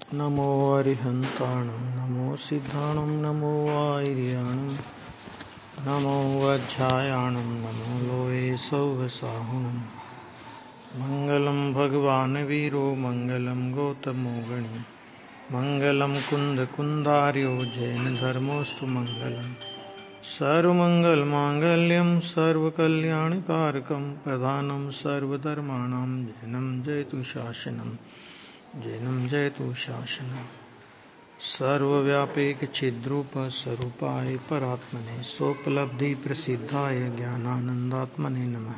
नमो अरिहन्ताणं नमो सिद्धाणं नमो आयर्याणं नमो वज्रायाणं नमो लोये सौवसाहुणं मङ्गलं भगवान् वीरो मङ्गलं गौतमो गणी मङ्गलं कुन्दकुन्दार्यो जैनधर्मोऽस्तु मङ्गलम् सर्वमङ्गलमाङ्गल्यं सर्वकल्याणकारकं प्रधानं सर्वधर्माणां जैनं जयतु शासनं जैनं जयतु शासनं सर्वव्यापक चिद्रूप स्वरूपाय परात्मने सोपलब्धि प्रसिद्धाय ज्ञानानंदात्मने नमः।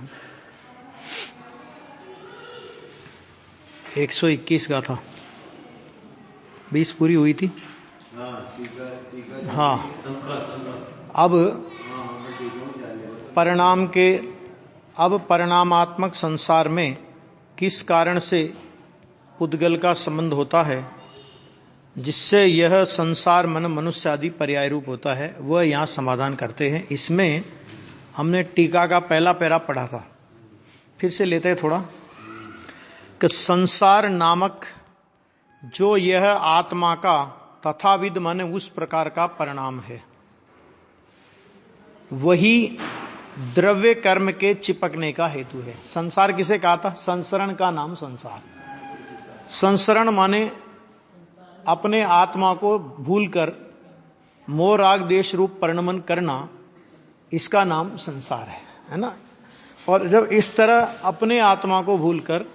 121 गाथा 20 पूरी हुई थी। हाँ, अब परिणामात्मक संसार में किस कारण से पुद्गल का संबंध होता है जिससे यह संसार मन मनुष्य आदि पर्याय रूप होता है, वह यहाँ समाधान करते हैं। इसमें हमने टीका का पहला पैरा पढ़ा था, फिर से लेते हैं थोड़ा कि संसार नामक जो यह आत्मा का तथाविद माने उस प्रकार का परिणाम है, वही द्रव्य कर्म के चिपकने का हेतु है। संसार किसे कहा था? संसरण का नाम संसार। संसरण माने अपने आत्मा को भूलकर मोह राग देश रूप परिणमन करना, इसका नाम संसार है ना। और जब इस तरह अपने आत्मा को भूलकर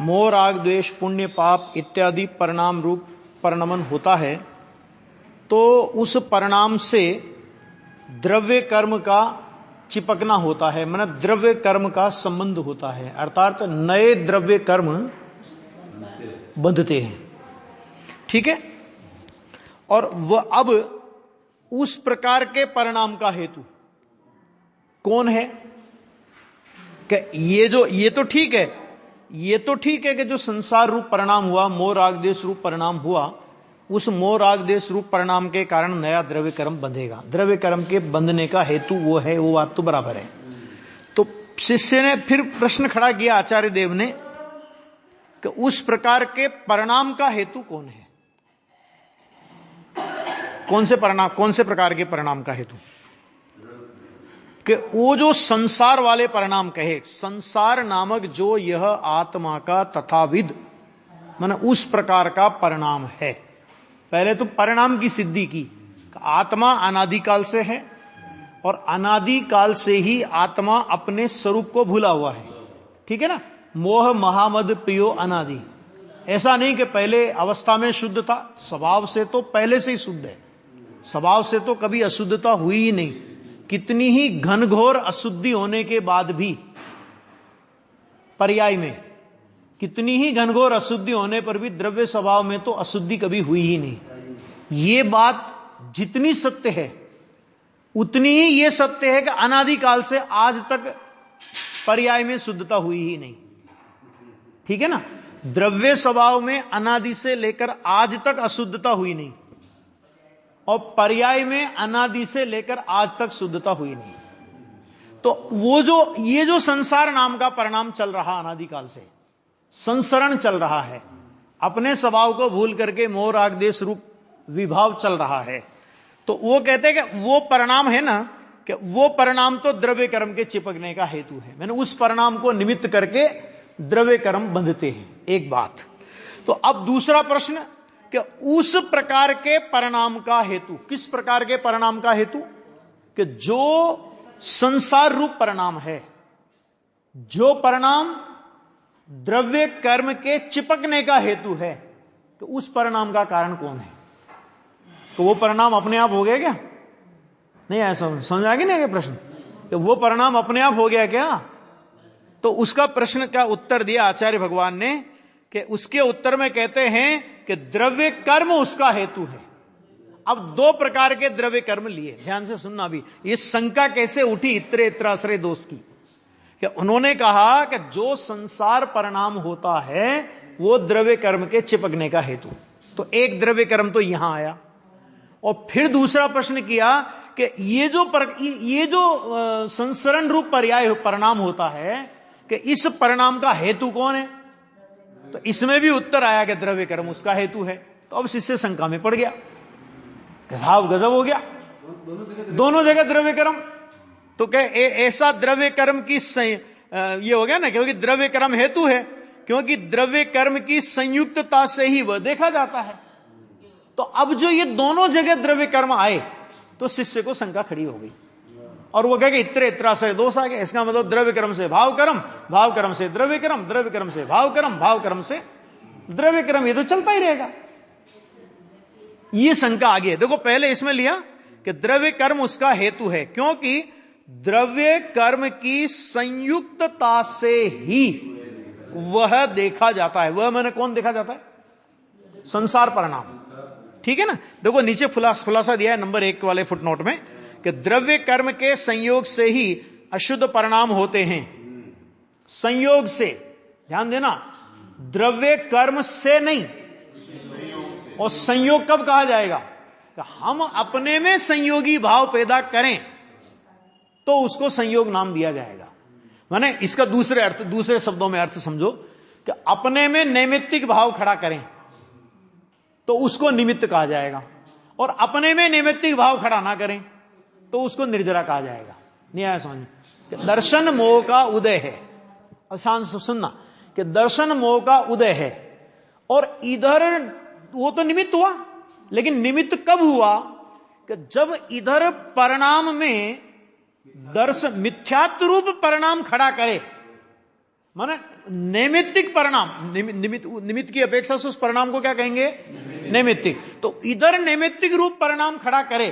मोह राग द्वेष पुण्य पाप इत्यादि परिणाम रूप परिणमन होता है, तो उस परिणाम से द्रव्य कर्म का चिपकना होता है, माने द्रव्य कर्म का संबंध होता है, अर्थात नए द्रव्य कर्म बंधते हैं। ठीक है। और वह अब उस प्रकार के परिणाम का हेतु कौन है? कि ये तो ठीक है, ये तो ठीक है कि जो संसार रूप परिणाम हुआ, मोह राग देश रूप परिणाम हुआ, उस मोह राग देश रूप परिणाम के कारण नया द्रव्य कर्म बंधेगा। द्रव्य कर्म के बंधने का हेतु वो है, वो बात तो बराबर है। तो शिष्य ने फिर प्रश्न खड़ा किया आचार्य देव ने कि उस प्रकार के परिणाम का हेतु कौन है? कौन से प्रकार के परिणाम का हेतु? कि वो जो संसार वाले परिणाम कहे, संसार नामक जो यह आत्मा का तथाविद माने उस प्रकार का परिणाम है। पहले तो परिणाम की सिद्धि की, आत्मा अनादिकाल से है और अनादिकाल से ही आत्मा अपने स्वरूप को भूला हुआ है। ठीक है ना। मोह महामद पियो अनादि, ऐसा नहीं कि पहले अवस्था में शुद्ध था, स्वभाव से तो पहले से ही शुद्ध है, स्वभाव से तो कभी अशुद्धता हुई ही नहीं। कितनी ही घनघोर अशुद्धि होने के बाद भी, पर्याय में कितनी ही घनघोर अशुद्धि होने पर भी द्रव्य स्वभाव में तो अशुद्धि कभी हुई ही नहीं। ये बात जितनी सत्य है उतनी ही ये सत्य है कि अनादिकाल से आज तक पर्याय में शुद्धता हुई ही नहीं। ठीक है ना। द्रव्य स्वभाव में अनादि से लेकर आज तक अशुद्धता हुई नहीं और पर्याय में अनादि से लेकर आज तक शुद्धता हुई नहीं। तो ये जो संसार नाम का परिणाम चल रहा अनादिकाल से, संसरण चल रहा है, अपने स्वभाव को भूल करके मोह राग देश रूप विभाव चल रहा है, तो वो कहते हैं कि वो परिणाम है ना, कि वो परिणाम तो द्रव्य कर्म के चिपकने का हेतु है। मैंने उस परिणाम को निमित्त करके द्रव्य कर्म बंधते हैं। एक बात। तो अब दूसरा प्रश्न कि उस प्रकार के परिणाम का हेतु, किस प्रकार के परिणाम का हेतु? कि जो संसार रूप परिणाम है, जो परिणाम द्रव्य कर्म के चिपकने का हेतु है, तो उस परिणाम का कारण कौन है? तो वो परिणाम अपने आप हो गया क्या? नहीं, ऐसा समझ आ गया नहीं क्या प्रश्न? कि वो परिणाम अपने आप हो गया क्या? तो उसका प्रश्न का उत्तर दिया आचार्य भगवान ने कि उसके उत्तर में कहते हैं कि द्रव्य कर्म उसका हेतु है। अब दो प्रकार के द्रव्य कर्म लिए, ध्यान से सुनना भी। ये शंका कैसे उठी इतरे इत्राश्रय दोष की, कि उन्होंने कहा कि जो संसार परिणाम होता है वो द्रव्य कर्म के चिपकने का हेतु। तो एक द्रव्य कर्म तो यहां आया, और फिर दूसरा प्रश्न किया कि ये जो संसरण रूप पर्याय परिणाम होता है, कि इस परिणाम का हेतु कौन है? तो इसमें भी उत्तर आया कि द्रव्य कर्म उसका हेतु है। तो अब शिष्य शंका में पड़ गया, साहब गजब हो गया, दोनों जगह द्रव्य कर्म। तो कहे ऐसा द्रव्य कर्म की ये हो गया ना, क्योंकि द्रव्य कर्म हेतु है, क्योंकि द्रव्य कर्म की संयुक्तता से ही वह देखा जाता है। तो अब जो ये दोनों जगह द्रव्य कर्म आए तो शिष्य को शंका खड़ी हो गई, और वो कहे कि इतरे इतरा से दोष आ गया। इसका मतलब द्रव्य कर्म से भाव कर्म, भाव कर्म से द्रव्य कर्म, द्रव्य कर्म से भाव कर्म, भाव कर्म से द्रव्य कर्म, ये तो चलता ही रहेगा। ये शंका आ गई। देखो पहले इसमें लिया कि द्रव्य कर्म उसका हेतु है, क्योंकि द्रव्य कर्म की संयुक्तता से ही वह देखा जाता है। वह मैंने कौन देखा जाता है? संसार परिणाम। ठीक है ना। देखो नीचे खुलासा दिया है नंबर 1 वाले फुटनोट में कि द्रव्य कर्म के संयोग से ही अशुद्ध परिणाम होते हैं। संयोग से, ध्यान देना, द्रव्य कर्म से नहीं। और संयोग कब कहा जाएगा? कि हम अपने में संयोगी भाव पैदा करें तो उसको संयोग नाम दिया जाएगा। माने इसका दूसरे शब्दों में अर्थ समझो कि अपने में नैमित्तिक भाव खड़ा करें तो उसको निमित्त कहा जाएगा, और अपने में नैमित्तिक भाव खड़ा ना करें तो उसको निर्जरा कहा जाएगा। न्याय समझ। दर्शन मोह का उदय है, शांत सुनना, कि दर्शन मोह का उदय है, और इधर वो तो निमित्त हुआ, लेकिन निमित्त कब हुआ? कि जब इधर परिणाम में दर्शन मिथ्यात्व रूप परिणाम खड़ा करे, माने नैमित्तिक परिणाम, निमित्त की अपेक्षा से उस परिणाम को क्या कहेंगे? नैमित्तिक। तो इधर नैमित्तिक रूप परिणाम खड़ा करे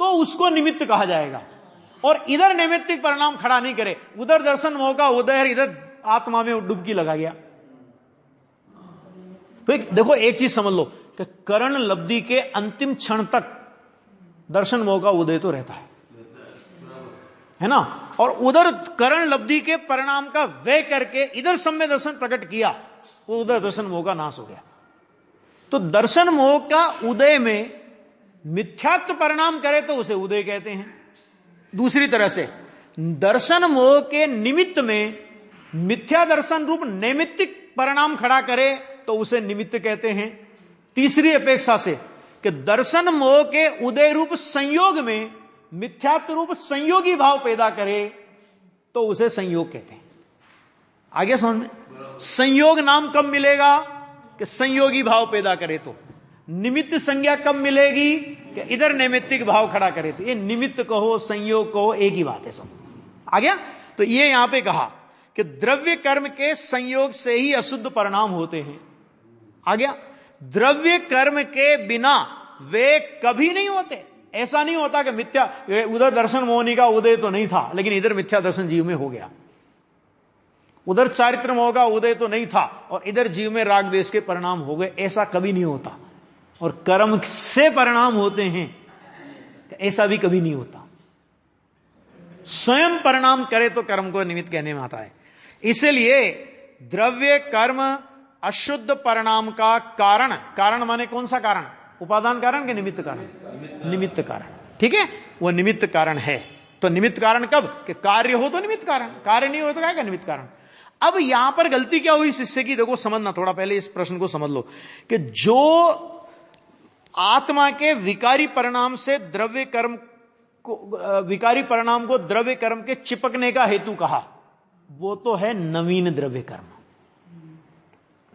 तो उसको निमित्त कहा जाएगा, और इधर नैमित्तिक परिणाम खड़ा नहीं करे, उधर दर्शन मोह का उदय, इधर आत्मा में डुबकी लगा गया। तो देखो एक चीज समझ लो कि करण लब्धि के अंतिम क्षण तक दर्शन मोह का उदय तो रहता है ना, और उधर करण लब्धि के परिणाम का व्यय करके इधर सम्य दर्शन प्रकट किया, वो उधर दर्शन मोह का नाश हो गया। तो दर्शन मोह का उदय में मिथ्यात्व परिणाम करे तो उसे उदय कहते हैं। दूसरी तरह से दर्शन मोह के निमित्त में मिथ्या दर्शन रूप नैमित्तिक परिणाम खड़ा करे तो उसे निमित्त कहते हैं। तीसरी अपेक्षा से कि दर्शन मोह के उदय रूप संयोग में मिथ्यात्व रूप संयोगी भाव पैदा करे तो उसे संयोग कहते हैं। आगे समझ में? संयोग नाम कब मिलेगा? कि संयोगी भाव पैदा करे तो। निमित्त संज्ञा कब मिलेगी? कि इधर नैमित्तिक भाव खड़ा करे तो। ये निमित्त कहो संयोग कहो एक ही बात है सब। आ गया? तो ये यहां पे कहा कि द्रव्य कर्म के संयोग से ही अशुद्ध परिणाम होते हैं। आ गया? द्रव्य कर्म के बिना वे कभी नहीं होते। ऐसा नहीं होता कि मिथ्या, उधर दर्शन मोहनी का उदय तो नहीं था लेकिन इधर मिथ्या दर्शन जीव में हो गया, उधर चारित्र मोह का उदय तो नहीं था और इधर जीव में राग द्वेष के परिणाम हो गए। ऐसा कभी नहीं होता। और कर्म से परिणाम होते हैं, ऐसा भी कभी नहीं होता। स्वयं परिणाम करे तो कर्म को निमित्त कहने में आता है। इसलिए द्रव्य कर्म अशुद्ध परिणाम का कारण माने कौन सा कारण? उपादान कारण के निमित्त कारण? निमित्त कारण। ठीक है, वो निमित्त कारण है। तो निमित्त कारण कब? कि कार्य हो तो निमित्त कारण, कार्य नहीं हो तो क्या निमित्त कारण। अब यहां पर गलती क्या हुई शिष्य की? देखो समझना, थोड़ा पहले इस प्रश्न को समझ लो कि जो आत्मा के विकारी परिणाम से द्रव्य कर्म को, विकारी परिणाम को द्रव्य कर्म के चिपकने का हेतु कहा, वो तो है नवीन द्रव्य कर्म,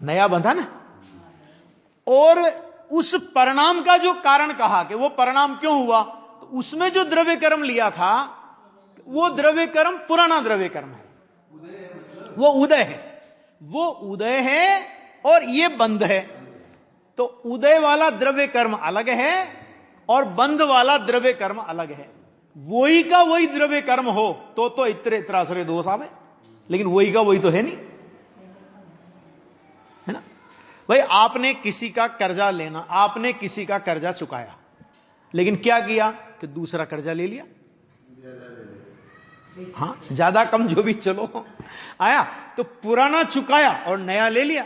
नया बंधा ना। और उस परिणाम का जो कारण कहा कि वो परिणाम क्यों हुआ, तो उसमें जो द्रव्य कर्म लिया था वो द्रव्य कर्म पुराना द्रव्य कर्म है, वो उदय है, वो उदय है और ये बंध है। तो उदय वाला द्रव्य कर्म अलग है और बंध वाला द्रव्य कर्म अलग है। वही का वही द्रव्य कर्म हो तो इतरे त्रासरे दोष आवे, लेकिन वही का वही तो है नहीं, है ना भाई। आपने किसी का कर्जा लेना, आपने किसी का कर्जा चुकाया, लेकिन क्या किया कि दूसरा कर्जा ले लिया। हाँ, ज्यादा कम जो भी चलो आया, तो पुराना चुकाया और नया ले लिया,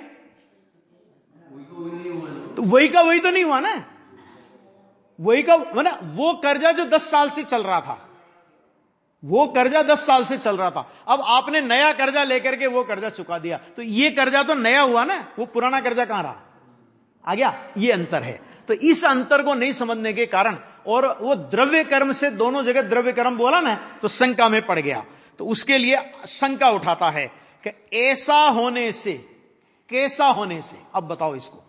तो वही का वही तो नहीं हुआ ना। वही का माने वो कर्जा जो 10 साल से चल रहा था, वो कर्जा 10 साल से चल रहा था, अब आपने नया कर्जा लेकर के वो कर्जा चुका दिया, तो ये कर्जा तो नया हुआ ना, वो पुराना कर्जा कहां रहा? आ गया? ये अंतर है। तो इस अंतर को नहीं समझने के कारण, और वो द्रव्य कर्म से दोनों जगह द्रव्य कर्म बोला ना, तो शंका में पड़ गया। तो उसके लिए शंका उठाता है कि ऐसा होने से, कैसा होने से। अब बताओ इसको,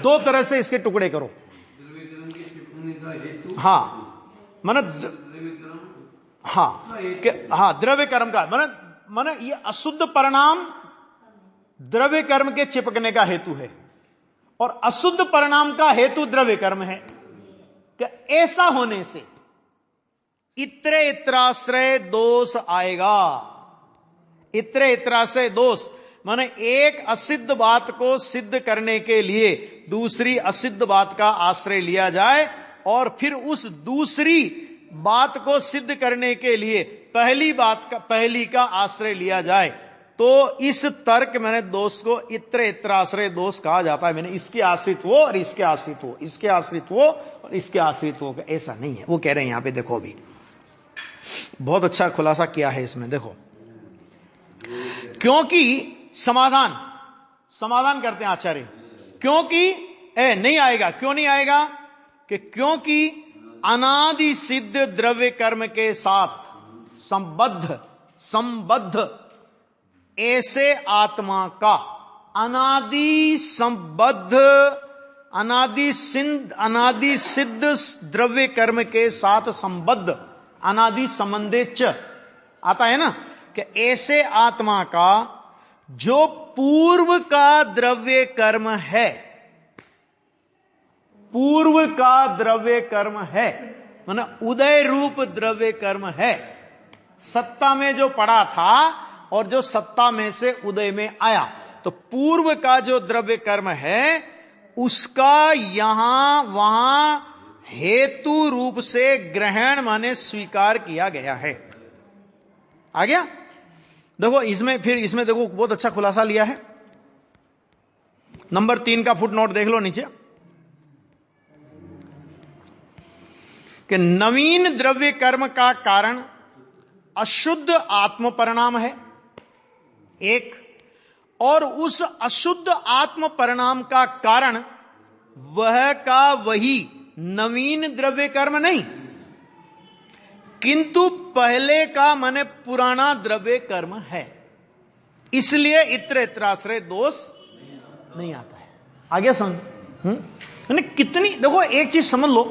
दो तरह से इसके टुकड़े करो। हाँ, हाँ, द्रव्य कर्म का माने ये अशुद्ध परिणाम द्रव्य कर्म के चिपकने का हेतु है, और अशुद्ध परिणाम का हेतु द्रव्य कर्म है। कि ऐसा होने से इतरे इत्राश्रय दोष आएगा। इतरे इत्राश्रय दोष माने एक असिद्ध बात को सिद्ध करने के लिए दूसरी असिद्ध बात का आश्रय लिया जाए, और फिर उस दूसरी बात को सिद्ध करने के लिए पहली का आश्रय लिया जाए, तो इस तर्क मैंने दोष को इत्र इत्राश्रय दोष कहा जाता है। मैंने इसके आश्रित हो और इसके आश्रित हो, इसके आश्रित हो और इसके आश्रित हो, ऐसा नहीं है। वो कह रहे हैं यहां पे, देखो अभी बहुत अच्छा खुलासा किया है इसमें, देखो। क्योंकि समाधान करते हैं आचार्य, क्योंकि नहीं आएगा। क्यों नहीं आएगा? कि क्योंकि अनादि सिद्ध द्रव्य कर्म के साथ संबद्ध ऐसे आत्मा का अनादि सिद्ध द्रव्य कर्म के साथ संबद्ध, अनादि संबंधे च आता है ना, कि ऐसे आत्मा का जो पूर्व का द्रव्य कर्म है, पूर्व का द्रव्य कर्म है, माने उदय रूप द्रव्य कर्म है, सत्ता में जो पड़ा था और जो सत्ता में से उदय में आया, तो पूर्व का जो द्रव्य कर्म है उसका यहां वहां हेतु रूप से ग्रहण माने स्वीकार किया गया है। आ गया? देखो इसमें देखो बहुत अच्छा खुलासा लिया है। नंबर 3 का फुट नोट देख लो नीचे, कि नवीन द्रव्य कर्म का कारण अशुद्ध आत्म परिणाम है एक, और उस अशुद्ध आत्म परिणाम का कारण वह का वही नवीन द्रव्य कर्म नहीं, किंतु पहले का माने पुराना द्रव्य कर्म है। इसलिए इत्राश्रय दोष नहीं आता है। आगे समझ कितनी, देखो एक चीज समझ लो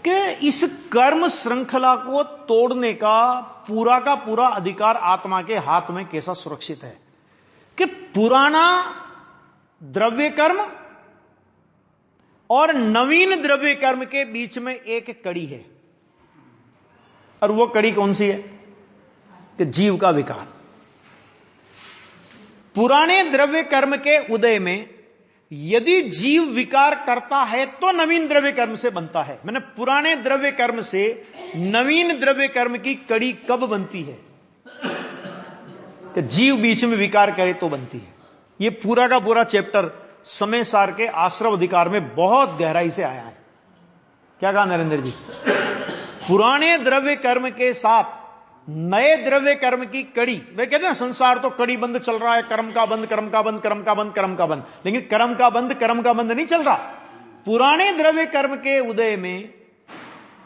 कि इस कर्म श्रृंखला को तोड़ने का पूरा अधिकार आत्मा के हाथ में कैसा सुरक्षित है, कि पुराना द्रव्य कर्म और नवीन द्रव्य कर्म के बीच में एक कड़ी है, और वो कड़ी कौन सी है? कि जीव का विकार। पुराने द्रव्य कर्म के उदय में यदि जीव विकार करता है तो नवीन द्रव्य कर्म से बनता है। मैंने पुराने द्रव्य कर्म से नवीन द्रव्य कर्म की कड़ी कब बनती है? कि जीव बीच में विकार करे तो बनती है। यह पूरा का पूरा चैप्टर समय सार के आश्रव अधिकार में बहुत गहराई से आया है। क्या कहा नरेंद्र जी? पुराने द्रव्य कर्म के साथ नए द्रव्य कर्म की कड़ी, वे कहते हैं संसार तो कड़ी बंद चल रहा है, कर्म का बंद, कर्म का बंद, कर्म का बंद, कर्म का बंद, लेकिन कर्म का बंद नहीं चल रहा। पुराने द्रव्य कर्म के उदय में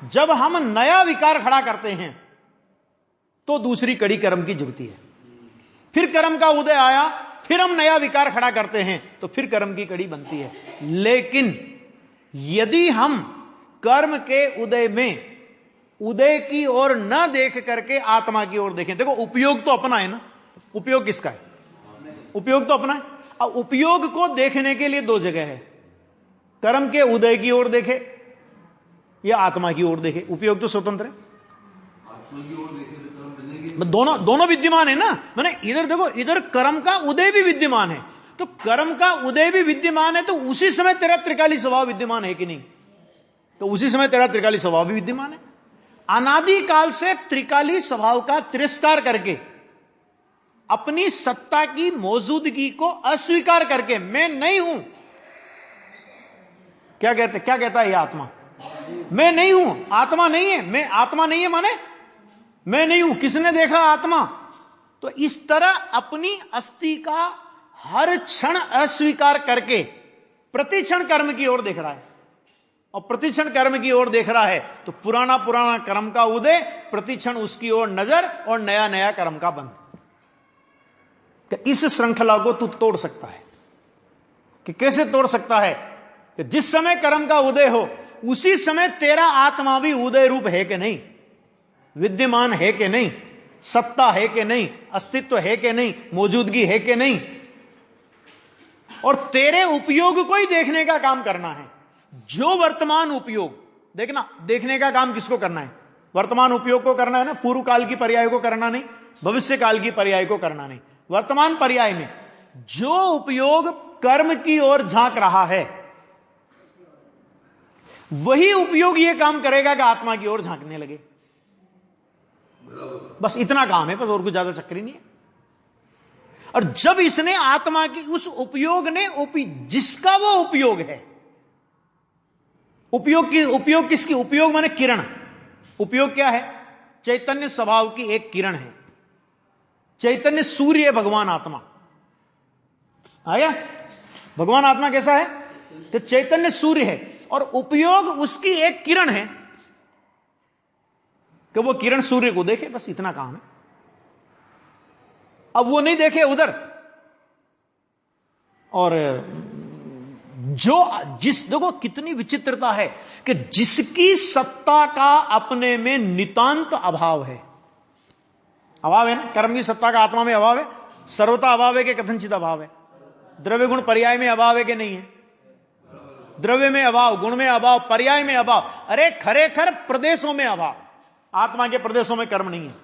जब हम नया विकार खड़ा करते हैं तो दूसरी कड़ी कर्म की जुड़ती है। फिर कर्म का उदय आया, फिर हम नया विकार खड़ा करते हैं तो फिर कर्म की कड़ी बनती है। लेकिन यदि हम कर्म के उदय में उदय की ओर न देख करके आत्मा की ओर देखें, देखो उपयोग तो अपना है ना, उपयोग किसका है? उपयोग तो अपना है। अब उपयोग को देखने के लिए दो जगह है, कर्म के उदय की ओर देखे या आत्मा की ओर देखे। उपयोग तो स्वतंत्र है, दोनों विद्यमान है ना। मैंने इधर देखो, इधर कर्म का उदय भी विद्यमान है, तो कर्म का उदय भी विद्यमान है, तो उसी समय तेरा त्रिकाली स्वभाव विद्यमान है कि नहीं? तो उसी समय तेरा त्रिकाली स्वभाव भी विद्यमान है। अनादि काल से त्रिकाली स्वभाव का तिरस्कार करके अपनी सत्ता की मौजूदगी को अस्वीकार करके मैं नहीं हूं, क्या कहता है ये आत्मा? मैं नहीं हूं, आत्मा नहीं है, मैं आत्मा नहीं है माने मैं नहीं हूं, किसने देखा? आत्मा। तो इस तरह अपनी अस्थि का हर क्षण अस्वीकार करके प्रतिक्षण कर्म की ओर देख रहा है, और प्रतिक्षण कर्म की ओर देख रहा है तो पुराना पुराना कर्म का उदय, प्रतिक्षण उसकी ओर नजर, और नया नया कर्म का बंध। इस श्रृंखला को तू तोड़ सकता है। कि कैसे तोड़ सकता है? कि जिस समय कर्म का उदय हो उसी समय तेरा आत्मा भी उदय रूप है कि नहीं, विद्यमान है कि नहीं, सत्ता है कि नहीं, अस्तित्व है कि नहीं, मौजूदगी है कि नहीं, और तेरे उपयोग को ही देखने का काम करना है। जो वर्तमान उपयोग देखना, देखने का काम किसको करना है? वर्तमान उपयोग को करना है ना, पूर्व काल की पर्याय को करना नहीं, भविष्य काल की पर्याय को करना नहीं। वर्तमान पर्याय में जो उपयोग कर्म की ओर झांक रहा है वही उपयोग ये काम करेगा कि आत्मा की ओर झांकने लगे। बस इतना काम है, बस और कुछ ज्यादा चक्कर नहीं है। और जब इसने आत्मा की उस उपयोग ने जिसका वो उपयोग है, उपयोग किसकी? उपयोग माने किरण। उपयोग क्या है? चैतन्य स्वभाव की एक किरण है। चैतन्य सूर्य है भगवान आत्मा। आया? भगवान आत्मा कैसा है? तो चैतन्य सूर्य है, और उपयोग उसकी एक किरण है कि वो किरण सूर्य को देखे, बस इतना काम है। अब वो नहीं देखे उधर, और देखो कितनी विचित्रता है कि जिसकी सत्ता का अपने में नितांत अभाव है। अभाव है ना, कर्म की सत्ता का आत्मा में अभाव है, सर्वता अभाव है कि कथनचित अभाव है? द्रव्य गुण पर्याय में अभाव है कि नहीं है? द्रव्य में अभाव, गुण में अभाव, पर्याय में अभाव, अरे खरेखर प्रदेशों में अभाव। आत्मा के प्रदेशों में कर्म नहीं है।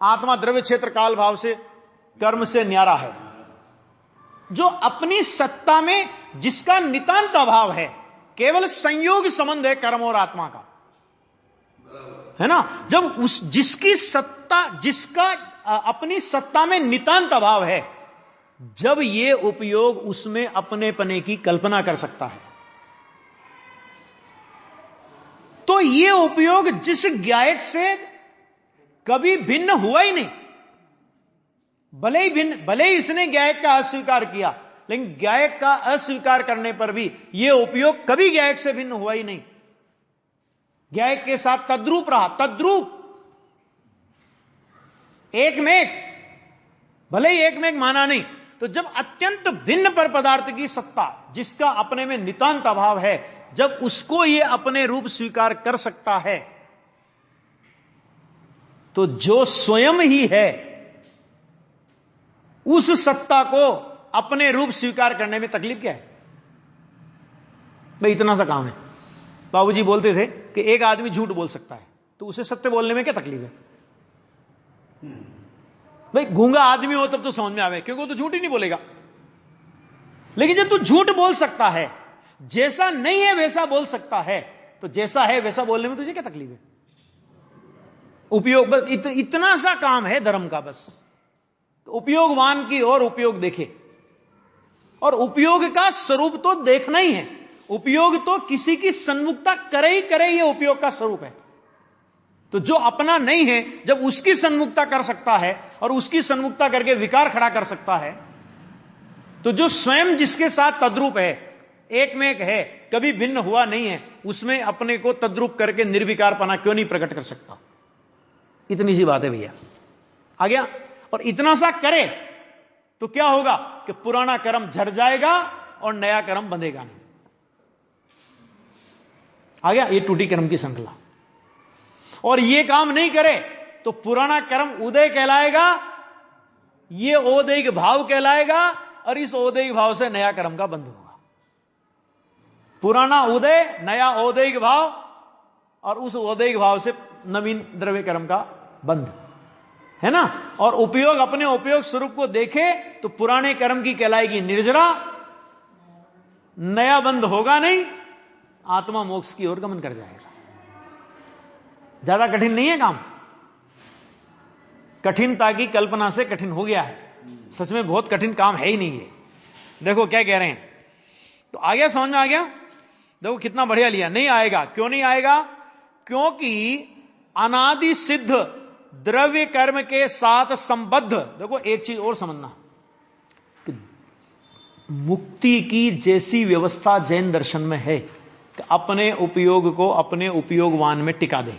आत्मा द्रव्य क्षेत्र काल भाव से कर्म से न्यारा है। जो अपनी सत्ता में जिसका नितांत अभाव है, केवल संयोग संबंध है कर्म और आत्मा का, है ना। जब जिसका अपनी सत्ता में नितांत अभाव है, जब ये उपयोग उसमें अपने पने की कल्पना कर सकता है, तो ये उपयोग जिस गायक से कभी भिन्न हुआ ही नहीं, भले ही इसने गायक का अस्वीकार किया, लेकिन गायक का अस्वीकार करने पर भी यह उपयोग कभी गायक से भिन्न हुआ ही नहीं। गायक के साथ तद्रूप रहा, तद्रूप, एक में एक, भले ही एक में एक माना नहीं। तो जब अत्यंत भिन्न पर पदार्थ की सत्ता, जिसका अपने में नितांत अभाव है, जब उसको यह अपने रूप स्वीकार कर सकता है, तो जो स्वयं ही है उस सत्ता को अपने रूप स्वीकार करने में तकलीफ क्या है? भाई इतना सा काम है। बाबूजी बोलते थे कि एक आदमी झूठ बोल सकता है, तो उसे सत्य बोलने में क्या तकलीफ है? भाई गूंगा आदमी हो तब तो समझ में आवे, क्योंकि वो तो झूठ ही नहीं बोलेगा। लेकिन जब तू झूठ बोल सकता है, जैसा नहीं है वैसा बोल सकता है, तो जैसा है वैसा बोलने में तुझे क्या तकलीफ है? उपयोग, बस इतना सा काम है धर्म का। बस तो उपयोगवान की ओर उपयोग देखे, और उपयोग का स्वरूप तो देखना ही है। उपयोग तो किसी की सन्मुखता करे ही करे, यह उपयोग का स्वरूप है। तो जो अपना नहीं है, जब उसकी सन्मुखता कर सकता है और उसकी सन्मुखता करके विकार खड़ा कर सकता है, तो जो स्वयं जिसके साथ तद्रूप है, एक में एक है, कभी भिन्न हुआ नहीं है, उसमें अपने को तद्रूप करके निर्विकारपना क्यों नहीं प्रकट कर सकता? इतनी सी बात है भैया। आ गया? और इतना सा करे तो क्या होगा कि पुराना कर्म झड़ जाएगा और नया कर्म बंधेगा नहीं। आ गया? ये टूटी कर्म की श्रृंखला। और ये काम नहीं करे तो पुराना कर्म उदय कहलाएगा, ये ओदैहिक भाव कहलाएगा, और इस ओदैहिक भाव से नया कर्म का बंध होगा। पुराना उदय, नया ओदैहिक भाव, और उस ओदैहिक भाव से नवीन द्रव्य कर्म का बंध, है ना। और उपयोग अपने उपयोग स्वरूप को देखे तो पुराने कर्म की कहलाएगी निर्जरा, नया बंध होगा नहीं, आत्मा मोक्ष की ओर गमन कर जाएगा। ज्यादा कठिन नहीं है काम। कठिनता की कल्पना से कठिन हो गया है, सच में बहुत कठिन काम है ही नहीं है। देखो क्या कह रहे हैं, तो आ गया, समझ में आ गया? देखो कितना बढ़िया लिया। नहीं आएगा, क्यों नहीं आएगा? क्योंकि अनादि सिद्ध द्रव्य कर्म के साथ संबद्ध, देखो एक चीज और समझना कि मुक्ति की जैसी व्यवस्था जैन दर्शन में है कि अपने उपयोग को अपने उपयोगवान में टिका दे,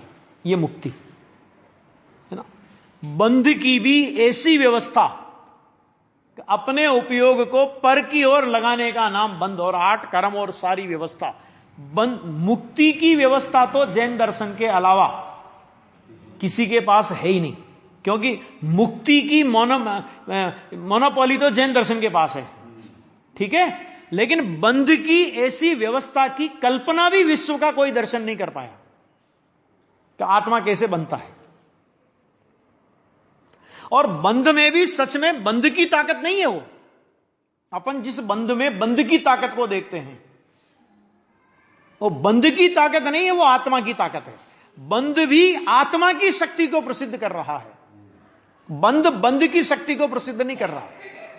ये मुक्ति है ना। बंध की भी ऐसी व्यवस्था कि अपने उपयोग को पर की ओर लगाने का नाम बंध, और 8 कर्म और सारी व्यवस्था बंध। मुक्ति की व्यवस्था तो जैन दर्शन के अलावा किसी के पास है ही नहीं, क्योंकि मुक्ति की मोनोपोली तो जैन दर्शन के पास है, ठीक है। लेकिन बंध की ऐसी व्यवस्था की कल्पना भी विश्व का कोई दर्शन नहीं कर पाया कि आत्मा कैसे बनता है। और बंध में भी सच में बंध की ताकत नहीं है वो। अपन जिस बंध में बंध की ताकत को देखते हैं, वो बंध की ताकत नहीं है, वो आत्मा की ताकत है। बंध भी आत्मा की शक्ति को प्रसिद्ध कर रहा है, बंध की शक्ति को प्रसिद्ध नहीं कर रहा।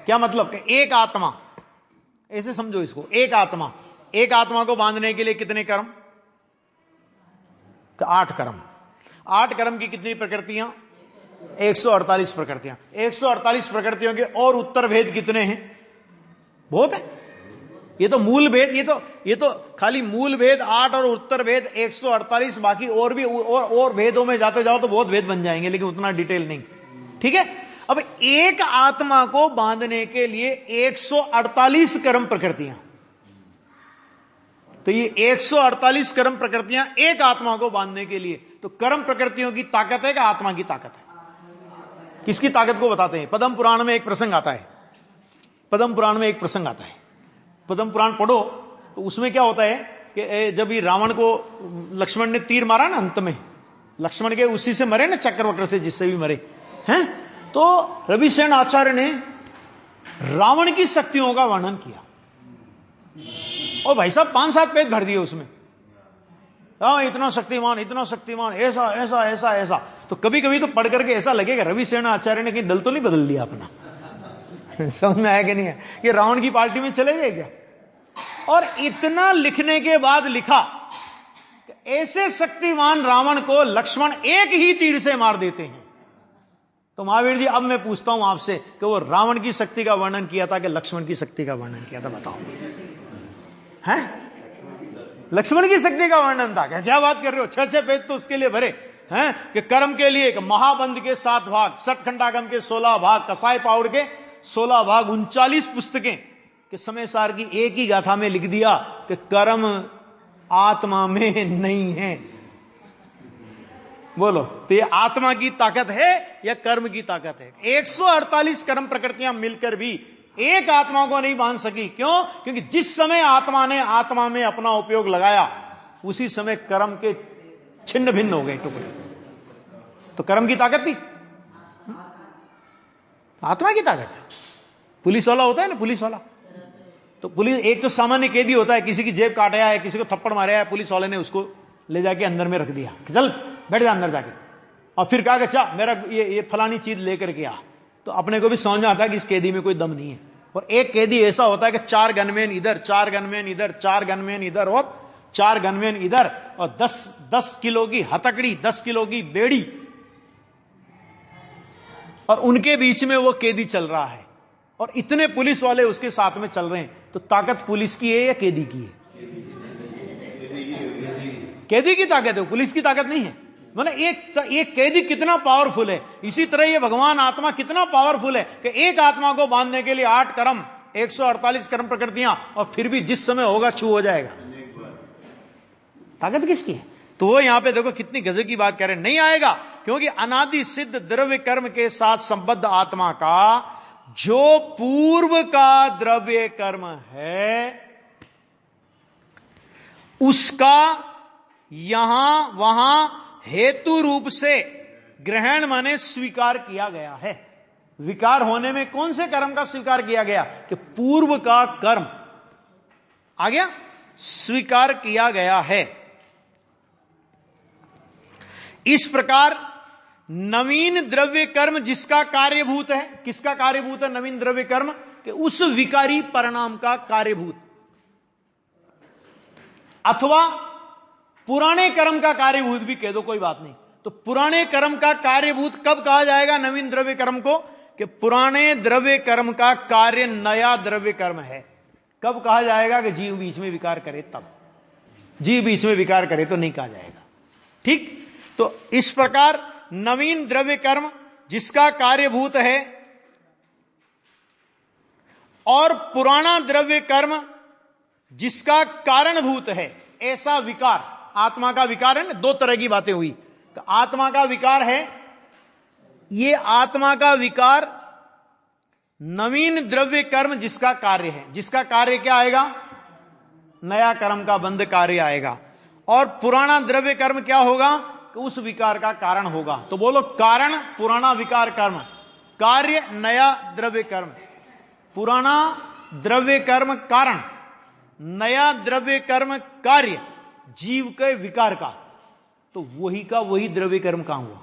क्या मतलब कि एक आत्मा, ऐसे समझो इसको, एक आत्मा को बांधने के लिए कितने कर्म? 8 कर्म। 8 कर्म की कितनी प्रकृतियां? 148 प्रकृतियां। 148 प्रकृतियों के और उत्तर भेद कितने हैं? बहुत है। ये तो मूल भेद, ये तो खाली मूल भेद 8 और उत्तर भेद 148, बाकी और भी और भेदों में जाते जाओ तो बहुत भेद बन जाएंगे, लेकिन उतना डिटेल नहीं, ठीक है। अब एक आत्मा को बांधने के लिए 148 कर्म प्रकृतियां, तो ये 148 कर्म प्रकृतियां एक आत्मा को बांधने के लिए, तो कर्म प्रकृतियों की ताकत है कि आत्मा की ताकत है? किसकी ताकत को बताते हैं? पद्म पुराण में एक प्रसंग आता है। पद्म पुराण पढ़ो तो उसमें क्या होता है कि जब ये रावण को लक्ष्मण ने तीर मारा ना, अंत में लक्ष्मण के उसी से मरे ना, चक्र वक्र से, जिससे भी मरे हैं। तो रविशरण आचार्य ने रावण की शक्तियों का वर्णन किया, और भाई साहब 5-7 पेज भर दिए उसमें। इतना शक्तिमान, ऐसा ऐसा ऐसा ऐसा। तो कभी कभी तो पढ़ करके ऐसा लगेगा रविशरण आचार्य ने कहीं दल तो नहीं बदल दिया अपना। समझ में आया कि नहीं है? कि रावण की पार्टी में चले गए क्या? और इतना लिखने के बाद लिखा कि ऐसे शक्तिमान रावण को लक्ष्मण एक ही तीर से मार देते हैं। तो महावीर जी, अब मैं पूछता हूं आपसे कि वो रावण की शक्ति का वर्णन किया था कि लक्ष्मण की शक्ति का वर्णन किया था? बताओ। हैं? लक्ष्मण की शक्ति का वर्णन था क्या बात कर रहे हो? 6 पेज तो उसके लिए भरे हैं कि कर्म के लिए महाबंध के 7 भाग, सठखंडागम के 16 भाग, कसाई पाउड़ के 16 भाग, 39 पुस्तकें कि समय सार की एक ही गाथा में लिख दिया कि कर्म आत्मा में नहीं है। बोलो, तो ये आत्मा की ताकत है या कर्म की ताकत है? 148 कर्म प्रकृतियां मिलकर भी एक आत्मा को नहीं बांध सकी। क्यों? क्योंकि जिस समय आत्मा ने आत्मा में अपना उपयोग लगाया, उसी समय कर्म के छिन्न भिन्न हो गए टुकड़े। तो कर्म की ताकत थी, आत्मा की ताकत है। पुलिस वाला होता है ना, पुलिस वाला, तो पुलिस एक तो सामान्य कैदी होता है, किसी की जेब काटा है, किसी को थप्पड़ मारा है, पुलिस वाले ने उसको ले जाके अंदर में रख दिया, चल बैठ जा अंदर जाके, और फिर कहा कि चा मेरा ये फलानी चीज लेकर के आ। तो अपने को भी समझ में आता है कि इस कैदी में कोई दम नहीं है। और एक कैदी ऐसा होता है कि 4 गनमैन इधर, 4 गनमैन इधर, 4 गनमैन इधर और 4 गनमैन इधर, और 10 किलो की हथकड़ी, 10 किलो की बेड़ी, और उनके बीच में वो कैदी चल रहा है, और इतने पुलिस वाले उसके साथ में चल रहे हैं। तो ताकत पुलिस की है या कैदी की है? कैदी की ताकत है, पुलिस की ताकत नहीं है। मतलब एक कैदी कितना पावरफुल है, इसी तरह ये भगवान आत्मा कितना पावरफुल है कि एक आत्मा को बांधने के लिए 8 कर्म, 148 कर्म प्रकृतियां, और फिर भी जिस समय होगा छू हो जाएगा। ताकत किसकी है? तो वो यहां पे देखो कितनी गजब की बात कह रहे हैं, नहीं आएगा, क्योंकि अनादि सिद्ध द्रव्य कर्म के साथ संबद्ध आत्मा का जो पूर्व का द्रव्य कर्म है, उसका यहां वहां हेतु रूप से ग्रहण माने स्वीकार किया गया है। विकार होने में कौन से कर्म का स्वीकार किया गया? कि पूर्व का कर्म आ गया, स्वीकार किया गया है। इस प्रकार नवीन द्रव्य कर्म जिसका कार्यभूत है, किसका कार्यभूत है नवीन द्रव्य कर्म? कि उस विकारी परिणाम का कार्यभूत, अथवा पुराने कर्म का कार्यभूत भी कह दो, कोई बात नहीं। तो पुराने कर्म का कार्यभूत कब कहा जाएगा नवीन द्रव्य कर्म को? कि पुराने द्रव्य कर्म का कार्य नया द्रव्य कर्म है। कब कहा जाएगा? कि जीव बीच में विकार करे तब। जीव बीच में विकार करे तो नहीं कहा जाएगा। ठीक, तो इस प्रकार नवीन द्रव्य कर्म जिसका कार्यभूत है और पुराना द्रव्य कर्म जिसका कारणभूत है, ऐसा विकार, आत्मा का विकार है ना, दो तरह की बातें हुई। तो आत्मा का विकार है, ये आत्मा का विकार नवीन द्रव्य कर्म जिसका कार्य है, जिसका कार्य क्या आएगा? नया कर्म का बंध कार्य आएगा। और पुराना द्रव्य कर्म क्या होगा? कि उस विकार का कारण होगा। तो बोलो, कारण पुराना विकार कर्म, कार्य नया द्रव्य कर्म। पुराना द्रव्य कर्म कारण, नया द्रव्य कर्म कार्य, जीव के विकार का। तो वही का वही द्रव्य कर्म कहां हुआ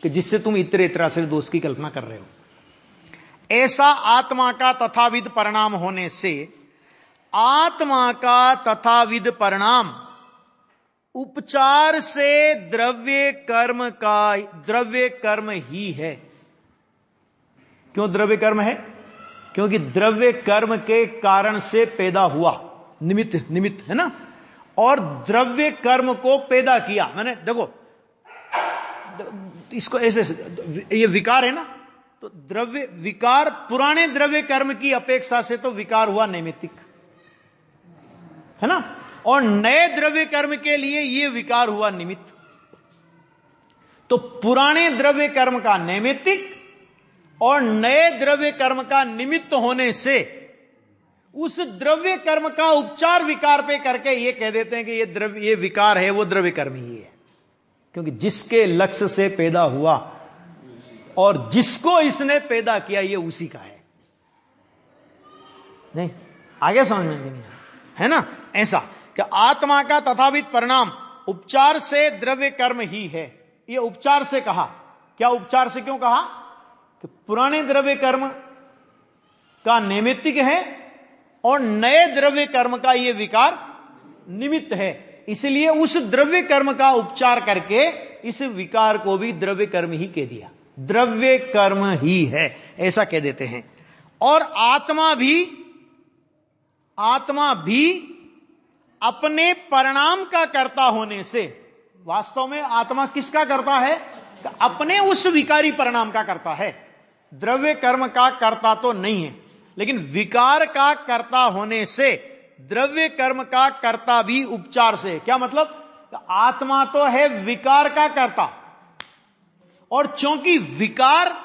कि जिससे तुम इतरेतरा से दोष की कल्पना कर रहे हो। ऐसा आत्मा का तथाविध परिणाम होने से आत्मा का तथाविध परिणाम उपचार से द्रव्य कर्म ही है। क्यों द्रव्य कर्म है? क्योंकि द्रव्य कर्म के कारण से पैदा हुआ, निमित्त है ना, और द्रव्य कर्म को पैदा किया। मैंने देखो इसको ऐसे, ये विकार है ना, तो द्रव्य विकार पुराने द्रव्य कर्म की अपेक्षा से तो विकार हुआ नैमित्तिक, है ना, और नए द्रव्य कर्म के लिए यह विकार हुआ निमित्त। तो पुराने द्रव्य कर्म का नैमित्तिक और नए द्रव्य कर्म का निमित्त होने से उस द्रव्य कर्म का उपचार विकार पे करके ये कह देते हैं कि ये विकार है, वो द्रव्य कर्म ही है। क्योंकि जिसके लक्ष्य से पैदा हुआ और जिसको इसने पैदा किया, ये उसी का है। नहीं, आगे समझ में नहीं है ना? ऐसा कि आत्मा का तथाविध परिणाम उपचार से द्रव्य कर्म ही है। ये उपचार से कहा, क्या उपचार से क्यों कहा? कि पुराने द्रव्य कर्म का नैमित्तिक है और नए द्रव्य कर्म का यह विकार निमित्त है, इसलिए उस द्रव्य कर्म का उपचार करके इस विकार को भी द्रव्य कर्म ही कह दिया। द्रव्य कर्म ही है, ऐसा कह देते हैं। और आत्मा भी अपने परिणाम का कर्ता होने से, वास्तव में आत्मा किसका कर्ता है? अपने उस विकारी परिणाम का कर्ता है। द्रव्य कर्म का कर्ता तो नहीं है, लेकिन विकार का कर्ता होने से द्रव्य कर्म का कर्ता भी उपचार से। क्या मतलब? आत्मा तो है विकार का कर्ता, और चूंकि विकार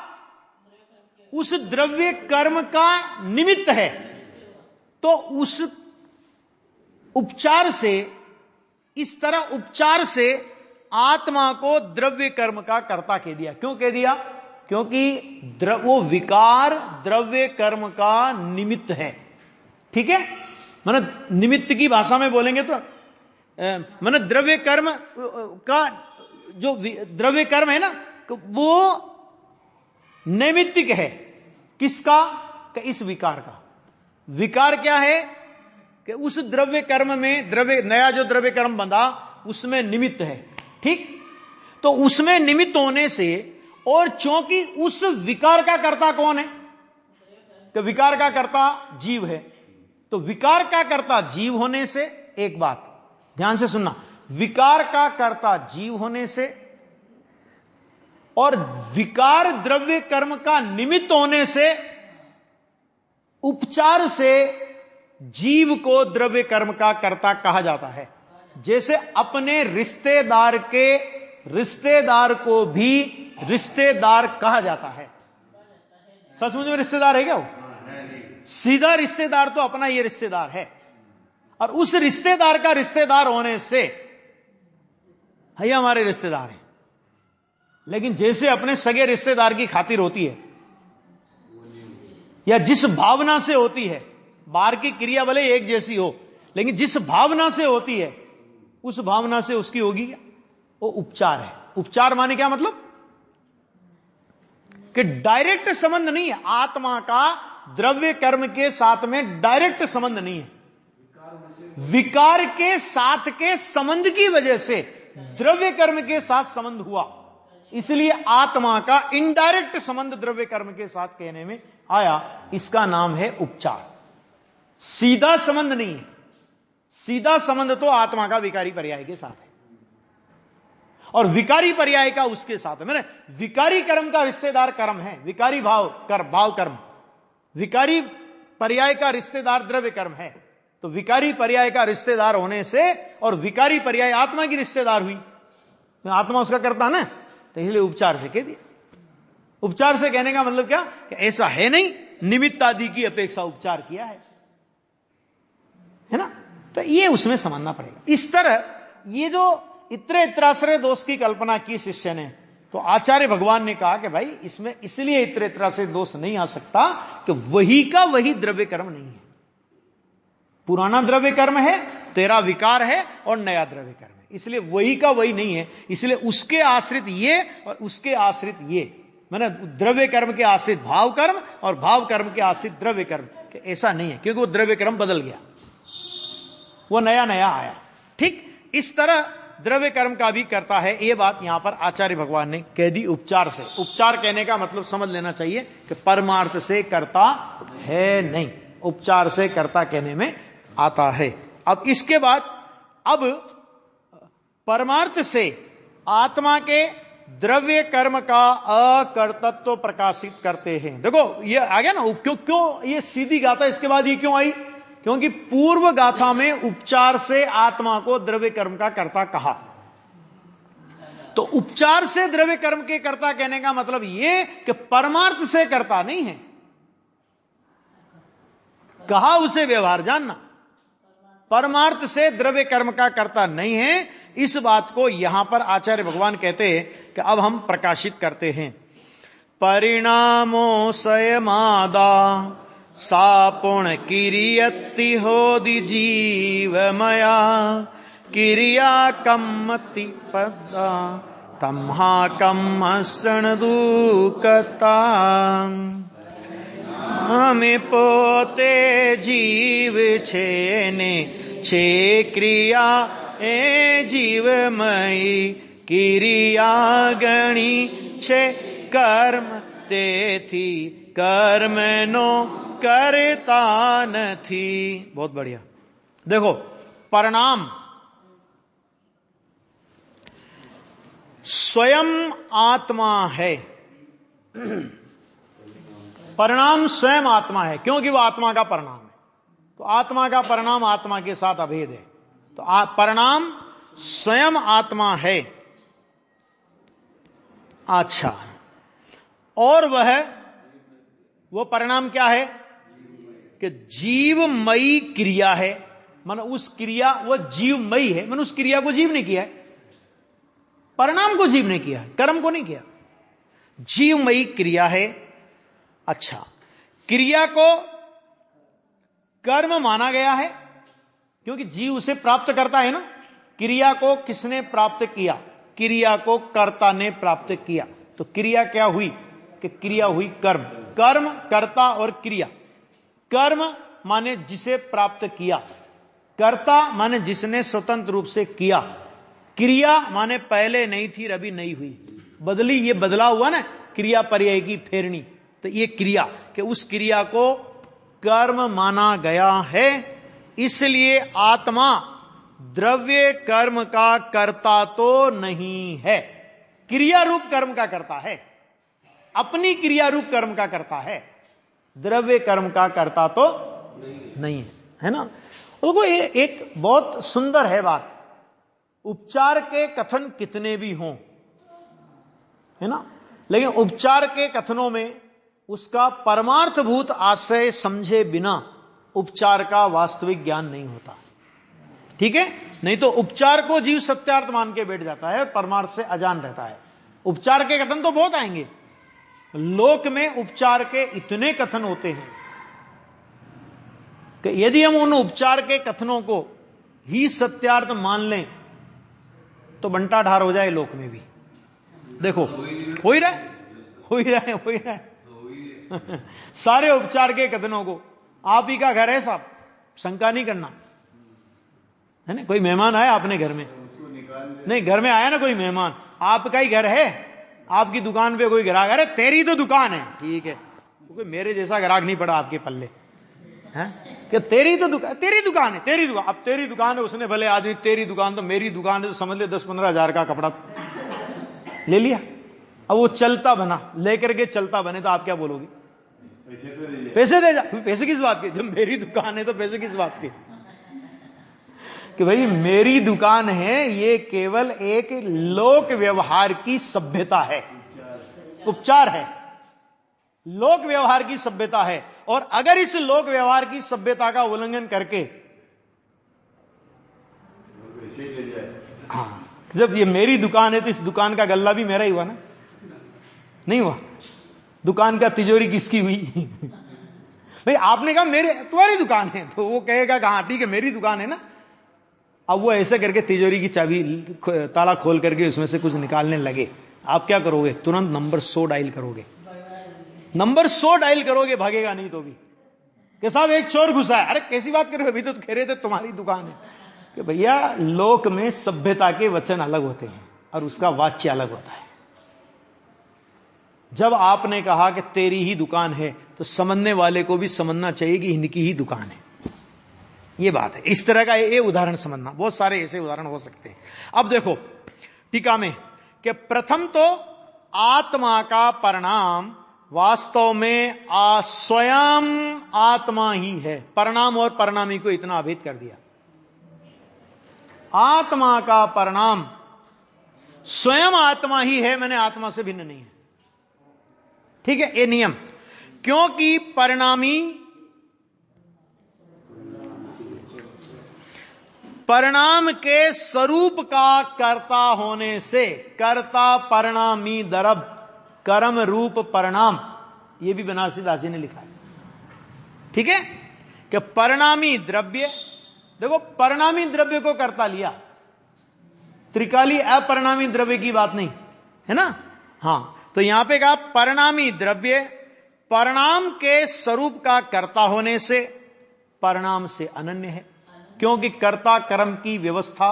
उस द्रव्य कर्म का निमित्त है, तो उस उपचार से, इस तरह उपचार से आत्मा को द्रव्य कर्म का कर्ता कह दिया। क्यों कह दिया? क्योंकि वो विकार द्रव्य कर्म का निमित्त है। ठीक है, मतलब निमित्त की भाषा में बोलेंगे तो मतलब द्रव्य कर्म का जो द्रव्य कर्म है ना, वो नैमित्तिक है। किसका? इस विकार का। विकार क्या है? कि उस द्रव्य कर्म में नया जो द्रव्य कर्म बंधा उसमें निमित्त है। ठीक, तो उसमें निमित्त होने से, और चूंकि उस विकार का कर्ता कौन है? कि विकार का कर्ता जीव है। तो विकार का कर्ता जीव होने से, एक बात ध्यान से सुनना, विकार का कर्ता जीव होने से और विकार द्रव्य कर्म का निमित्त होने से उपचार से जीव को द्रव्य कर्म का कर्ता कहा जाता है। जैसे अपने रिश्तेदार को भी रिश्तेदार कहा जाता है। सचमुच में रिश्तेदार है क्या वो? सीधा रिश्तेदार तो अपना ये रिश्तेदार है, और उस रिश्तेदार का रिश्तेदार होने से ये हमारे रिश्तेदार हैं। लेकिन जैसे अपने सगे रिश्तेदार की खातिर होती है, या जिस भावना से होती है, बाहर की क्रिया भले एक जैसी हो, लेकिन जिस भावना से होती है उस भावना से उसकी होगी क्या? वो उपचार है। उपचार माने क्या मतलब? कि डायरेक्ट संबंध नहीं है, आत्मा का द्रव्य कर्म के साथ में डायरेक्ट संबंध नहीं है, विकार के साथ के संबंध की वजह से द्रव्य कर्म के साथ संबंध हुआ। इसलिए आत्मा का इनडायरेक्ट संबंध द्रव्य कर्म के साथ कहने में आया, इसका नाम है उपचार। सीधा संबंध नहीं है, सीधा संबंध तो आत्मा का विकारी पर्याय के साथ है और विकारी पर्याय का उसके साथ है। मैंने विकारी कर्म का रिश्तेदार कर्म है, विकारी भाव कर्म, विकारी पर्याय का रिश्तेदार द्रव्य कर्म है। तो विकारी पर्याय का रिश्तेदार होने से और विकारी पर्याय आत्मा की रिश्तेदार हुई, आत्मा उसका करता ना, तो इसलिए उपचार से कह दिया। उपचार से कहने का मतलब क्या कि ऐसा है नहीं, निमित्त आदि की अपेक्षा उपचार किया है ना। तो ये उसमें समझना पड़ेगा। इस तरह ये जो इतरे इत्राश्रय दोष की कल्पना की शिष्य ने, तो आचार्य भगवान ने कहा कि भाई इसमें इसलिए इतरे इत्राश्रय दोष नहीं आ सकता कि वही का वही द्रव्य कर्म नहीं है। पुराना द्रव्य कर्म है, तेरा विकार है, और नया द्रव्य कर्म है, इसलिए वही का वही नहीं है। इसलिए उसके आश्रित ये और उसके आश्रित ये, मैंने द्रव्य कर्म के आश्रित भाव कर्म और भाव कर्म के आश्रित द्रव्य कर्म, ऐसा नहीं है, क्योंकि वो द्रव्य कर्म बदल गया, वो नया नया आया। ठीक इस तरह द्रव्य कर्म का भी करता है। ये बात यहां पर आचार्य भगवान ने कह दी उपचार से। उपचार कहने का मतलब समझ लेना चाहिए कि परमार्थ से करता है नहीं, उपचार से कर्ता कहने में आता है। अब इसके बाद अब परमार्थ से आत्मा के द्रव्य कर्म का अकर्तृत्व प्रकाशित करते हैं। देखो ये आ गया ना, क्यों ये सीधी गाथा इसके बाद ये क्यों आई? क्योंकि पूर्व गाथा में उपचार से आत्मा को द्रव्य कर्म का कर्ता कहा, तो उपचार से द्रव्य कर्म के कर्ता कहने का मतलब ये कि परमार्थ से कर्ता नहीं है, कहा उसे व्यवहार जानना, परमार्थ से द्रव्य कर्म का कर्ता नहीं है। इस बात को यहां पर आचार्य भगवान कहते हैं कि अब हम प्रकाशित करते हैं। परिणामो स्वयमादा सापुण किरियति होदि जीवमया किरिया कम्मति पदा तम्हा कम्मसण दुकता हमें पोते जीव छे ने छे क्रिया ए जीवमयी किरिया गणी छे कर्म तेथी कर्म नो करता नथी। बहुत बढ़िया। देखो परिणाम स्वयं आत्मा है, परिणाम स्वयं आत्मा है, क्योंकि वह आत्मा का परिणाम है। तो आत्मा का परिणाम आत्मा के साथ अभेद है, तो परिणाम स्वयं आत्मा है। अच्छा, और वह परिणाम क्या है कि जीवमयी क्रिया है, मानो उस क्रिया वह जीवमयी है, मानो उस क्रिया को जीव ने किया है, परिणाम को जीव ने किया है, कर्म को नहीं किया। जीवमयी क्रिया है। अच्छा, क्रिया को कर्म माना गया है क्योंकि जीव उसे प्राप्त करता है ना। क्रिया को किसने प्राप्त किया? क्रिया को कर्ता ने प्राप्त किया। तो क्रिया क्या हुई कि क्रिया हुई कर्म, कर्म कर्ता और क्रिया। कर्म माने जिसे प्राप्त किया, कर्ता माने जिसने स्वतंत्र रूप से किया, क्रिया माने पहले नहीं थी अभी नहीं हुई, बदली, ये बदला हुआ ना, क्रिया पर्याय की फेरनी। तो ये क्रिया कि उस क्रिया को कर्म माना गया है, इसलिए आत्मा द्रव्य कर्म का कर्ता तो नहीं है, क्रिया रूप कर्म का कर्ता है, अपनी क्रिया रूप कर्म का कर्ता है, द्रव्य कर्म का कर्ता तो नहीं है ना। देखो ये एक बहुत सुंदर है बात, उपचार के कथन कितने भी हों, है ना, लेकिन उपचार के कथनों में उसका परमार्थभूत आशय समझे बिना उपचार का वास्तविक ज्ञान नहीं होता। ठीक है, नहीं तो उपचार को जीव सत्यार्थ मान के बैठ जाता है और परमार्थ से अजान रहता है। उपचार के कथन तो बहुत आएंगे, लोक में उपचार के इतने कथन होते हैं कि यदि हम उन उपचार के कथनों को ही सत्यार्थ मान लें तो बंटा ढार हो जाए लोक में भी। देखो हो ही रहा है सारे उपचार के कथनों को, आप ही का घर है साहब, शंका नहीं करना, है ना। कोई मेहमान आया अपने घर में, नहीं घर में आया ना कोई मेहमान, आपका ही घर है, आपकी दुकान पे कोई ग्राहक, अरे तेरी तो दुकान है, ठीक है, कोई मेरे जैसा ग्राहक नहीं पड़ा आपके पल्ले हैं कि तेरी तो दुकान, तेरी दुकान है, तेरी दुकान। अब तेरी दुकान है, उसने भले आदमी तेरी दुकान तो मेरी दुकान है तो समझ ले 10-15 हजार का कपड़ा ले लिया। अब वो चलता बना, लेकर के चलता बने तो आप क्या बोलोगे? पैसे दे जा। पैसे किस बात के? जब मेरी दुकान है तो पैसे किस बात के? कि भाई मेरी दुकान है, ये केवल एक लोक व्यवहार की सभ्यता है, उपचार है, लोक व्यवहार की सभ्यता है। और अगर इस लोक व्यवहार की सभ्यता का उल्लंघन करके, हाँ, जब ये मेरी दुकान है तो इस दुकान का गल्ला भी मेरा ही हुआ ना, नहीं हुआ? दुकान का तिजोरी किसकी हुई? भाई आपने कहा मेरे, तुम्हारी दुकान है, तो वो कहेगा हाँ ठीक है मेरी दुकान है ना। अब वो ऐसे करके तिजोरी की चाबी, ताला खोल करके उसमें से कुछ निकालने लगे, आप क्या करोगे? तुरंत नंबर 100 डायल करोगे, नंबर 100 डायल करोगे, भागेगा नहीं तो भी कि साहब एक चोर घुसा है। अरे कैसी बात करोगे, अभी तो कह रहे थे तुम्हारी दुकान है। कि भैया लोक में सभ्यता के वचन अलग होते हैं और उसका वाच्य अलग होता है। जब आपने कहा कि तेरी ही दुकान है तो समझने वाले को भी समझना चाहिए कि इनकी ही दुकान है, ये बात है। इस तरह का ये उदाहरण समझना, बहुत सारे ऐसे उदाहरण हो सकते हैं। अब देखो टीका में कि प्रथम तो आत्मा का परिणाम वास्तव में स्वयं आत्मा ही है। परिणाम और परिणामी को इतना अभेद कर दिया। आत्मा का परिणाम स्वयं आत्मा ही है, मैंने आत्मा से भिन्न नहीं है, ठीक है, ये नियम। क्योंकि परिणाम के स्वरूप का कर्ता होने से, कर्ता परिणामी दरब कर्म रूप परिणाम, यह भी बनारसी दासी ने लिखा है, ठीक है, कि परिणामी द्रव्य, देखो परिणामी द्रव्य को कर्ता लिया, त्रिकाली अपरिणामी द्रव्य की बात नहीं है ना। हां, तो यहां पे कहा परिणामी द्रव्य परिणाम के स्वरूप का कर्ता होने से परिणाम से अनन्य है, क्योंकि कर्ता कर्म की व्यवस्था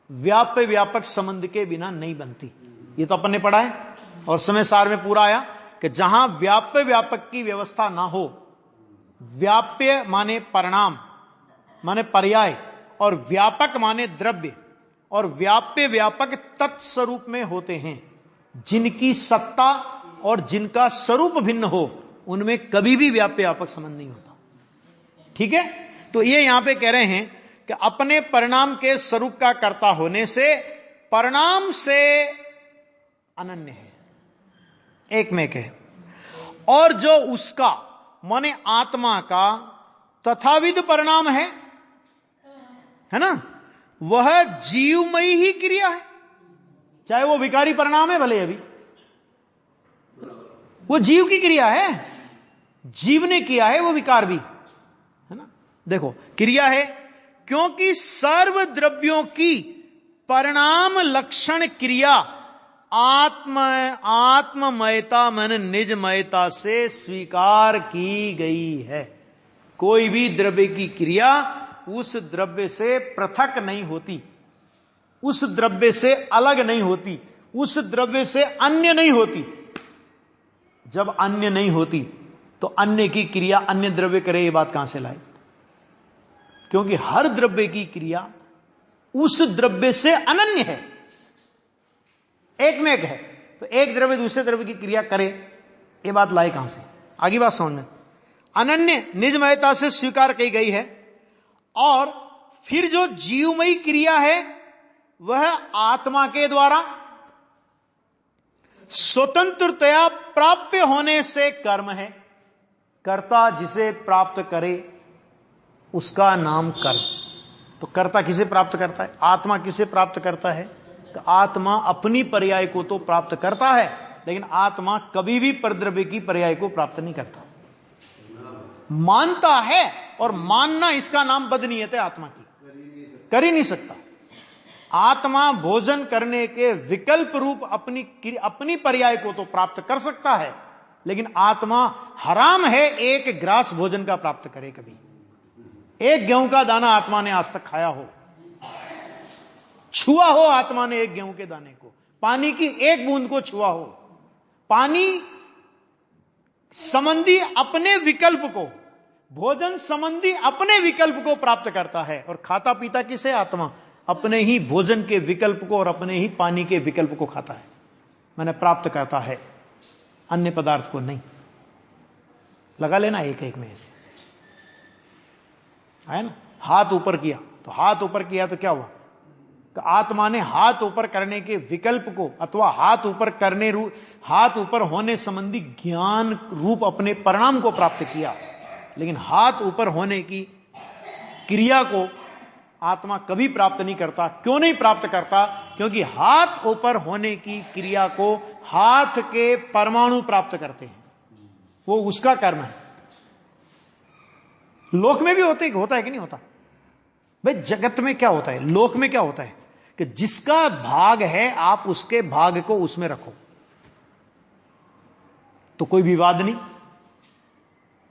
व्याप्य व्यापक संबंध के बिना नहीं बनती। ये तो अपन ने पढ़ा है और समय सार में पूरा आया कि जहां व्याप्य व्यापक की व्यवस्था ना हो, व्याप्य माने परिणाम माने पर्याय, और व्यापक माने द्रव्य, और व्याप्य व्यापक तत्स्वरूप में होते हैं, जिनकी सत्ता और जिनका स्वरूप भिन्न हो, उनमें कभी भी व्याप्य व्यापक संबंध नहीं होता, ठीक है। तो ये यहां पे कह रहे हैं कि अपने परिणाम के स्वरूप का कर्ता होने से परिणाम से अनन्य है, एक में है, और जो उसका माने आत्मा का तथाविध परिणाम है ना, वह जीवमयी ही क्रिया है। चाहे वो विकारी परिणाम है भले, अभी वो जीव की क्रिया है, जीव ने किया है, वो विकार भी है ना। देखो क्रिया है, क्योंकि सर्व द्रव्यों की परिणाम लक्षण क्रिया आत्ममयता मन निजमयता से स्वीकार की गई है। कोई भी द्रव्य की क्रिया उस द्रव्य से पृथक नहीं होती, उस द्रव्य से अलग नहीं होती, उस द्रव्य से अन्य नहीं होती। जब अन्य नहीं होती तो अन्य की क्रिया अन्य द्रव्य करे, ये बात कहां से लाए? क्योंकि हर द्रव्य की क्रिया उस द्रव्य से अनन्य है, एक में एक है, तो एक द्रव्य दूसरे द्रव्य की क्रिया करे, ये बात लाए कहां से? आगे बात समझ में। अनन्य निजमयता से स्वीकार की गई है, और फिर जो जीवमयी क्रिया है वह आत्मा के द्वारा स्वतंत्रतया प्राप्य होने से कर्म है। कर्ता जिसे प्राप्त करे उसका नाम कर्म। तो कर्ता किसे प्राप्त करता है? आत्मा किसे प्राप्त करता है? तो आत्मा अपनी पर्याय को तो प्राप्त करता है, लेकिन आत्मा कभी भी परद्रव्य की पर्याय को प्राप्त नहीं करता, मानता है, और मानना इसका नाम बदनीयत है आत्मा की, कर ही नहीं सकता। आत्मा भोजन करने के विकल्प रूप अपनी पर्याय को तो प्राप्त कर सकता है, लेकिन आत्मा हराम है एक ग्रास भोजन का प्राप्त करे। कभी एक गेहूं का दाना आत्मा ने आज तक खाया हो, छुआ हो आत्मा ने एक गेहूं के दाने को, पानी की एक बूंद को छुआ हो। पानी संबंधी अपने विकल्प को, भोजन संबंधी अपने विकल्प को प्राप्त करता है, और खाता पीता किसे? आत्मा अपने ही भोजन के विकल्प को और अपने ही पानी के विकल्प को खाता है, मैंने प्राप्त करता है, अन्य पदार्थ को नहीं। लगा लेना एक एक में ऐसे, है ना। हाथ ऊपर किया, तो हाथ ऊपर किया तो क्या हुआ? तो आत्मा ने हाथ ऊपर करने के विकल्प को अथवा हाथ ऊपर होने संबंधी ज्ञान रूप अपने परिणाम को प्राप्त किया। लेकिन हाथ ऊपर होने की क्रिया को आत्मा कभी प्राप्त नहीं करता। क्यों नहीं प्राप्त करता? क्योंकि हाथ ऊपर होने की क्रिया को हाथ के परमाणु प्राप्त करते हैं, वो उसका कर्म है। लोक में भी होता है कि नहीं होता? भाई जगत में क्या होता है, लोक में क्या होता है कि जिसका भाग है आप उसके भाग को उसमें रखो तो कोई विवाद नहीं,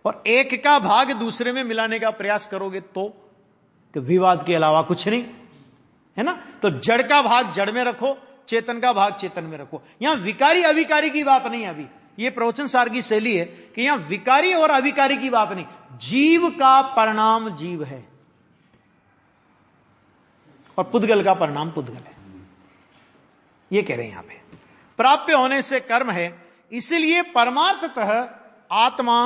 और एक का भाग दूसरे में मिलाने का प्रयास करोगे तो विवाद के अलावा कुछ नहीं, है ना। तो जड़ का भाग जड़ में रखो, चेतन का भाग चेतन में रखो। यहां विकारी अविकारी की बात नहीं है। अभी ये प्रवचन सार की शैली है कि यहां विकारी और अविकारी की बात नहीं, जीव का परिणाम जीव है और पुद्गल का परिणाम पुद्गल है, ये कह रहे हैं यहां पे। प्राप्य होने से कर्म है, इसलिए परमार्थतः आत्मा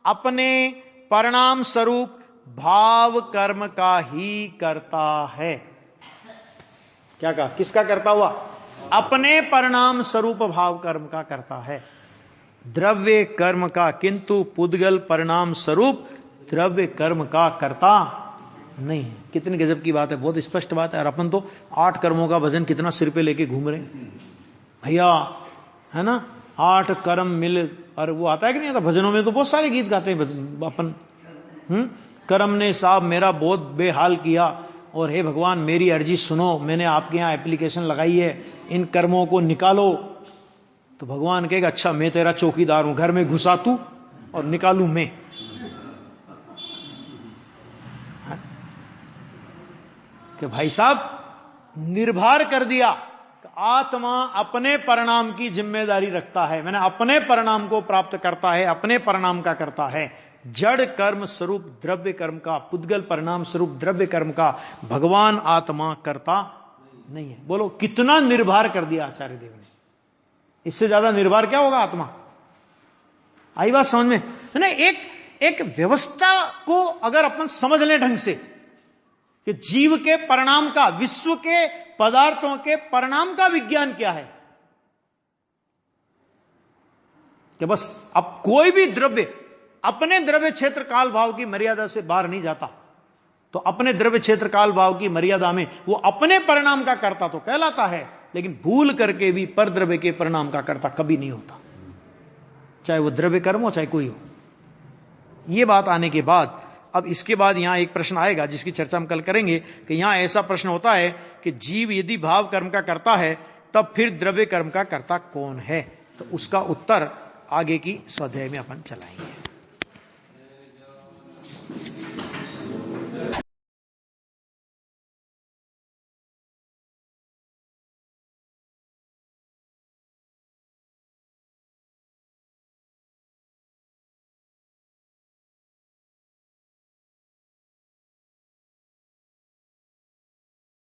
अपने परिणाम स्वरूप भाव कर्म का ही करता है। क्या कहा? किसका करता हुआ? अपने परिणाम स्वरूप भाव कर्म का करता है, द्रव्य कर्म का। किंतु पुद्गल परिणाम स्वरूप द्रव्य कर्म का करता नहीं है। कितनी गजब की बात है, बहुत स्पष्ट बात है। और अपन तो 8 कर्मों का वजन कितना सिर पे लेके घूम रहे हैं भैया, है ना। 8 कर्म मिल, और वो आता है कि नहीं आता? भजनों में तो बहुत सारे गीत गाते हैं अपन। कर्म ने साहब मेरा बहुत बेहाल किया, और हे भगवान मेरी अर्जी सुनो, मैंने आपके यहां एप्लीकेशन लगाई है, इन कर्मों को निकालो। तो भगवान कहेगा अच्छा मैं तेरा चौकीदार हूं, घर में घुसा तू और निकालू मैं। कि भाई साहब निर्भर कर दिया, आत्मा अपने परिणाम की जिम्मेदारी रखता है। मैंने अपने परिणाम को प्राप्त करता है, अपने परिणाम का करता है। जड़ कर्म स्वरूप द्रव्य कर्म का, पुद्गल परिणाम स्वरूप द्रव्य कर्म का भगवान आत्मा करता नहीं है। बोलो कितना निर्भर कर दिया आचार्य देव ने। इससे ज्यादा निर्भर क्या होगा आत्मा? आई बात समझ में, है ना। एक व्यवस्था को अगर अपन समझ लें ढंग से कि जीव के परिणाम का, विश्व के पदार्थों के परिणाम का विज्ञान क्या है, कि बस अब कोई भी द्रव्य अपने द्रव्य क्षेत्र काल भाव की मर्यादा से बाहर नहीं जाता। तो अपने द्रव्य क्षेत्र काल भाव की मर्यादा में वो अपने परिणाम का कर्ता तो कहलाता है, लेकिन भूल करके भी पर द्रव्य के परिणाम का कर्ता कभी नहीं होता, चाहे वो द्रव्य कर्म हो चाहे कोई हो। ये बात आने के बाद अब इसके बाद यहां एक प्रश्न आएगा जिसकी चर्चा हम कल करेंगे कि यहां ऐसा प्रश्न होता है कि जीव यदि भाव कर्म का करता है तब फिर द्रव्य कर्म का कर्ता कौन है। तो उसका उत्तर आगे की स्वाध्याय में अपन चलाएंगे।